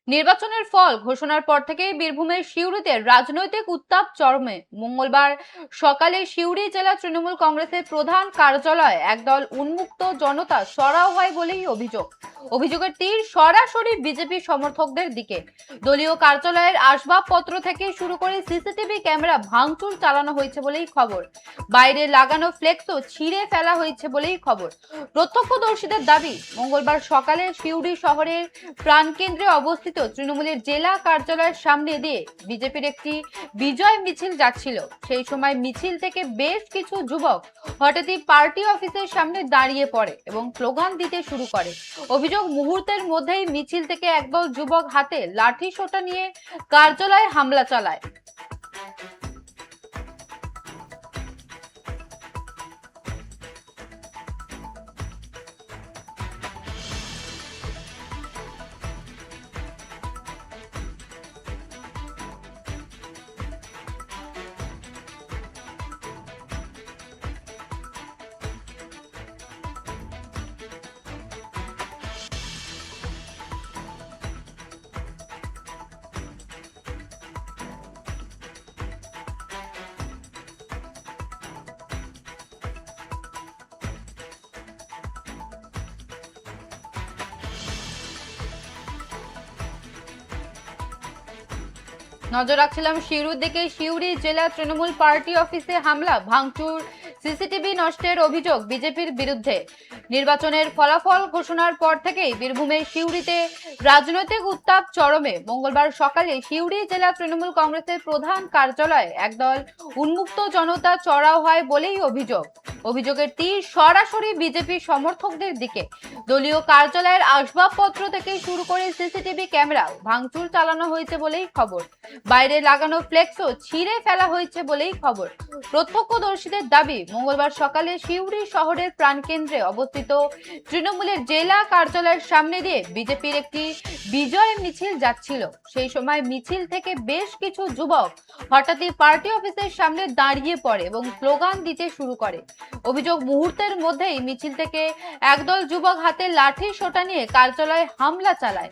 নির্বাচনের ফল ঘোষণার পর থেকেই বীরভূমের সিউড়িতে রাজনৈতিক উত্তাপ চরমে। মঙ্গলবার সকালে সিউড়ি জেলা তৃণমূল কংগ্রেসের প্রধান কার্যালয়ে একদল উন্মুক্ত জনতা চড়াও হয় বলেই অভিযোগের তীর সরাসরি বিজেপি সমর্থকদের দিকে। দলীয় কার্যালয়ের আসবাবপত্র থেকে শুরু করে সিসিটিভি ক্যামেরা ভাঙচুর চালানো হয়েছে বলেই খবর। বাইরে লাগানো ফ্লেক্সও ছিঁড়ে ফেলা হয়েছে বলেই খবর। প্রত্যক্ষদর্শীদের দাবি, মঙ্গলবার সকালে সিউড়ি শহরের প্রাণকেন্দ্রে অবস্থিত তৃণমূলের জেলা কার্যালয়ের সামনে দিয়ে বিজেপির একটি বিজয় মিছিল যাচ্ছিল। সেই সময় মিছিল থেকে বেশ কিছু যুবক হঠাৎই পার্টি অফিসের সামনে দাঁড়িয়ে পড়ে এবং স্লোগান দিতে শুরু করে। অভিযোগ, মুহূর্তের মধ্যেই মিছিল থেকে একদল যুবক হাতে লাঠি সোঁটা নিয়ে কার্যালয়ে হামলা চালায়। নজর রাখছিলাম সিউড়ির দিকে। সিউড়ি জেলা তৃণমূল পার্টি অফিসে হামলা ভাঙচুর, সিসিটিভি নষ্টের অভিযোগ বিজেপির বিরুদ্ধে। নির্বাচনের ফলাফল ঘোষণার পর থেকেই বীরভূমের সিউড়িতে রাজনৈতিক উত্তাপ চরমে। মঙ্গলবার সকালে সিউড়ি জেলা তৃণমূল কংগ্রেসের প্রধান কার্যালয়ে একদল উন্মুক্ত জনতা চড়াও হয় বলেই অভিযোগের তীর সরাসরি বিজেপি সমর্থকদের দিকে। দলীয় কার্যালয়ের আসবাবপত্র থেকে শুরু করে সিসিটিভি ক্যামেরা ভাঙচুর চালানো হয়েছে বলেই খবর। বাইরে লাগানো ফ্লেক্সও ছিঁড়ে ফেলা হয়েছে বলেই খবর। প্রত্যক্ষদর্শীদের দাবি, মঙ্গলবার সকালে সিউড়ি শহরের প্রাণকেন্দ্রে অবস্থিত তৃণমূলের জেলা কার্যালয়ের সামনে দিয়ে বিজেপির একটি বিজয় মিছিল যাচ্ছিল। সেই সময় মিছিল থেকে বেশ কিছু যুবক হঠাৎই পার্টি অফিসের সামনে দাঁড়িয়ে পড়ে এবং স্লোগান দিতে শুরু করে। অভিযোগ, মুহূর্তের মধ্যেই মিছিল থেকে একদল যুবক হাতে লাঠি সোঁটা নিয়ে কার্যালয়ে হামলা চালায়।